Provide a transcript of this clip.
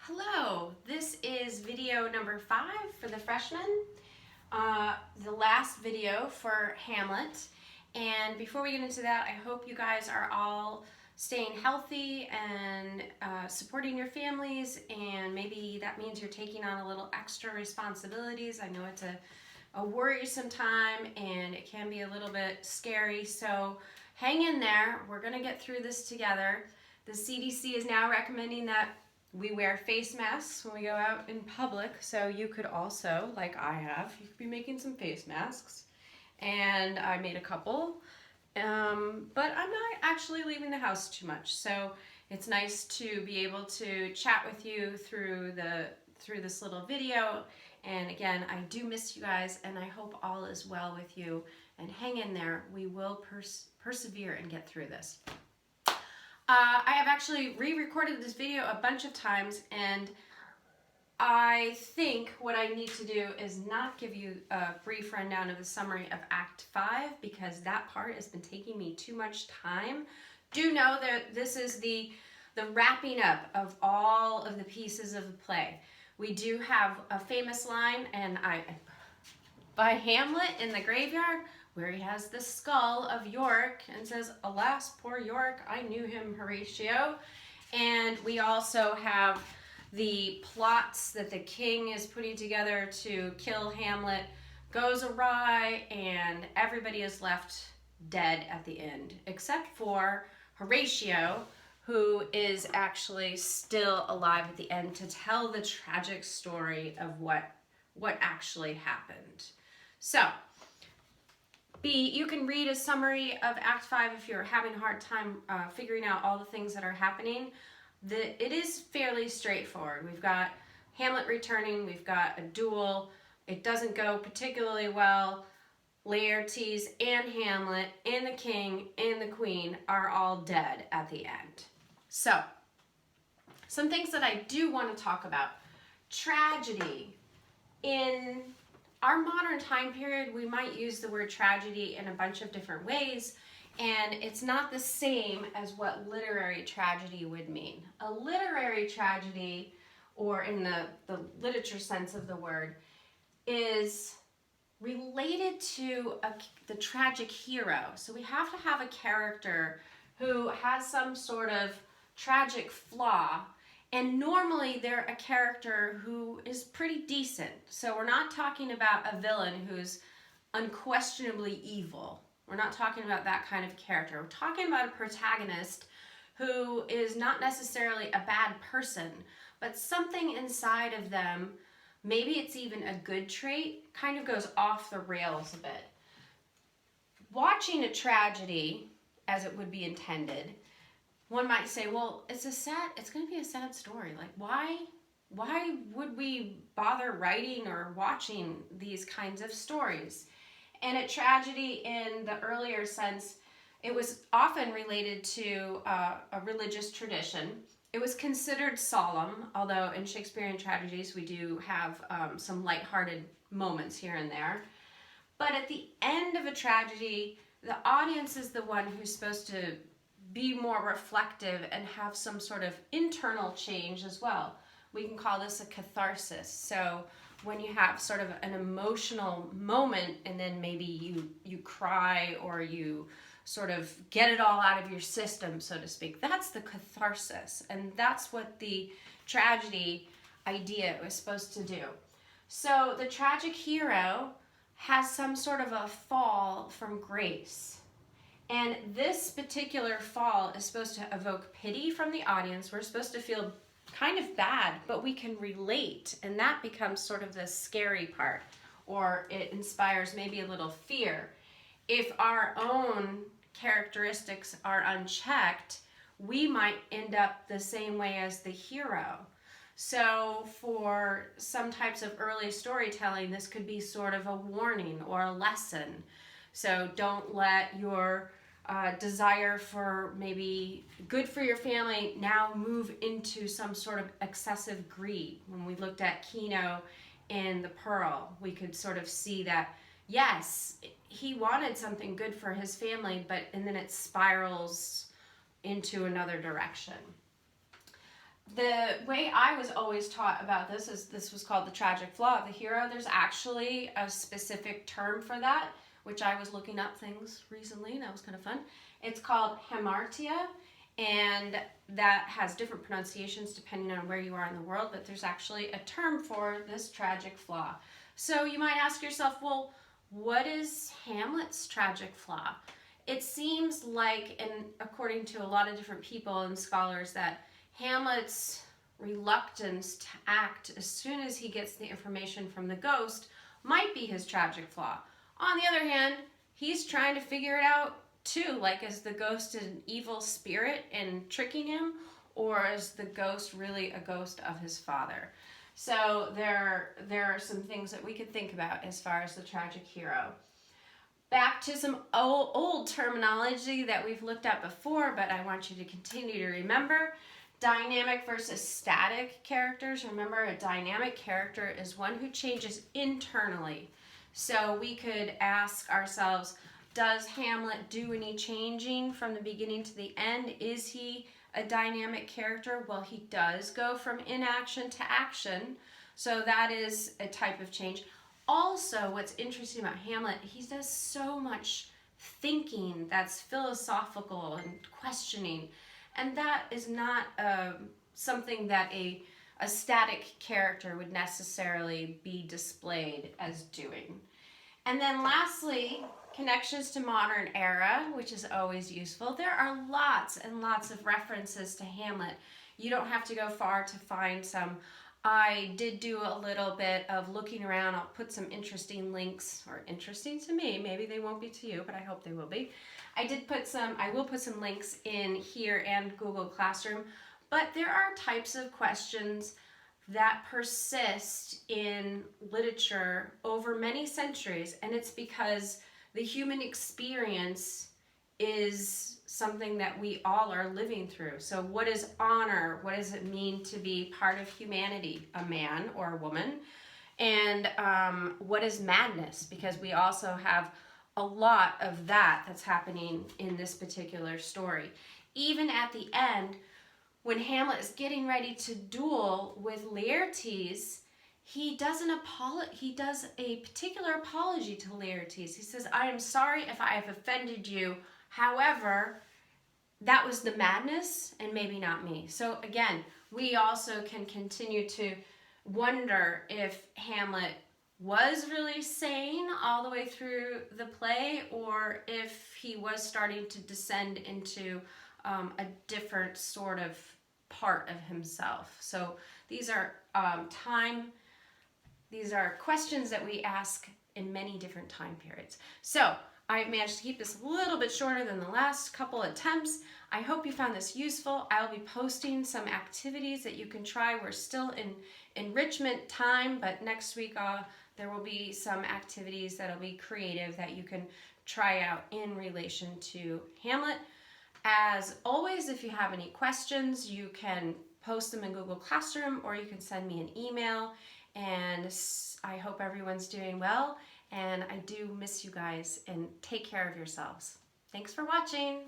Hello, this is video number 5 for the freshmen, the last video for Hamlet. And before we get into that, I hope you guys are all staying healthy and supporting your families, and maybe that means you're taking on a little extra responsibilities. I know it's a worrisome time and it can be a little bit scary, so hang in there. We're going to get through this together. The CDC is now recommending that we wear face masks when we go out in public, so you could also, like I have, you could be making some face masks. And I made a couple, but I'm not actually leaving the house too much, so it's nice to be able to chat with you through this little video. And again, I do miss you guys, and I hope all is well with you. And hang in there. We will persevere and get through this. I have actually re-recorded this video a bunch of times, and I think what I need to do is not give you a brief rundown of the summary of Act 5, because that part has been taking me too much time. Do know that this is the wrapping up of all of the pieces of the play. We do have a famous line by Hamlet in the graveyard, where he has the skull of York and says, "Alas, poor York, I knew him, Horatio." And we also have the plots that the king is putting together to kill Hamlet goes awry, and everybody is left dead at the end, except for Horatio, who is actually still alive at the end to tell the tragic story of what actually happened. So, you can read a summary of Act 5 if you're having a hard time figuring out all the things that are happening. It is fairly straightforward. We've got Hamlet returning, we've got a duel. It doesn't go particularly well. Laertes and Hamlet and the king and the queen are all dead at the end. So, some things that I do want to talk about. Tragedy. In our modern time period, we might use the word tragedy in a bunch of different ways, and it's not the same as what literary tragedy would mean. A literary tragedy, or in the literature sense of the word, is related to the tragic hero. So we have to have a character who has some sort of tragic flaw, and normally they're a character who is pretty decent. So we're not talking about a villain who's unquestionably evil. We're not talking about that kind of character. We're talking about a protagonist who is not necessarily a bad person, but something inside of them, maybe it's even a good trait, kind of goes off the rails a bit. Watching a tragedy, as it would be intended, one might say, well, it's going to be a sad story. Like, why would we bother writing or watching these kinds of stories? And a tragedy in the earlier sense, it was often related to a religious tradition. It was considered solemn, although in Shakespearean tragedies we do have some lighthearted moments here and there. But at the end of a tragedy, the audience is the one who's supposed to be more reflective and have some sort of internal change as well. We can call this a catharsis. So when you have sort of an emotional moment and then maybe you cry or you sort of get it all out of your system, so to speak, that's the catharsis. And that's what the tragedy idea was supposed to do. So the tragic hero has some sort of a fall from grace. And this particular fall is supposed to evoke pity from the audience. We're supposed to feel kind of bad, but we can relate, and that becomes sort of the scary part, or it inspires maybe a little fear. If our own characteristics are unchecked, we might end up the same way as the hero. So for some types of early storytelling, this could be sort of a warning or a lesson. So don't let your desire for maybe good for your family now move into some sort of excessive greed. When we looked at Kino in The Pearl, we could sort of see that, yes, he wanted something good for his family, and then it spirals into another direction. The way I was always taught about this is this was called the tragic flaw of the hero. There's actually a specific term for that, which I was looking up things recently, and that was kind of fun. It's called hamartia, and that has different pronunciations depending on where you are in the world, but there's actually a term for this tragic flaw. So you might ask yourself, well, what is Hamlet's tragic flaw? It seems like, and according to a lot of different people and scholars, that Hamlet's reluctance to act as soon as he gets the information from the ghost might be his tragic flaw. On the other hand, he's trying to figure it out too, like is the ghost an evil spirit and tricking him, or is the ghost really a ghost of his father? So there are some things that we could think about as far as the tragic hero. Back to some old terminology that we've looked at before, but I want you to continue to remember. Dynamic versus static characters. Remember, a dynamic character is one who changes internally. So we could ask ourselves, does Hamlet do any changing from the beginning to the end? Is he a dynamic character? Well, he does go from inaction to action. So that is a type of change. Also, what's interesting about Hamlet, he does so much thinking that's philosophical and questioning. And that is not something that a static character would necessarily be displayed as doing. And then lastly, connections to modern era, which is always useful. There are lots and lots of references to Hamlet. You don't have to go far to find some. I did do a little bit of looking around. I'll put some interesting links, or interesting to me. Maybe they won't be to you, but I hope they will be. I will put some links in here and Google Classroom, but there are types of questions that persist in literature over many centuries, and it's because the human experience is something that we all are living through. So what is honor? What does it mean to be part of humanity, a man or a woman? And what is madness? Because we also have a lot of that's happening in this particular story. Even at the end, when Hamlet is getting ready to duel with Laertes, he does a particular apology to Laertes. He says, I am sorry if I have offended you. However, that was the madness and maybe not me. So again, we also can continue to wonder if Hamlet was really sane all the way through the play, or if he was starting to descend into a different sort of part of himself. So these are questions that we ask in many different time periods. So I've managed to keep this a little bit shorter than the last couple attempts. I hope you found this useful. I'll be posting some activities that you can try. We're still in enrichment time, but next week there will be some activities that'll be creative that you can try out in relation to Hamlet. As always, if you have any questions, you can post them in Google Classroom, or you can send me an email. And I hope everyone's doing well, and I do miss you guys, and take care of yourselves. Thanks for watching.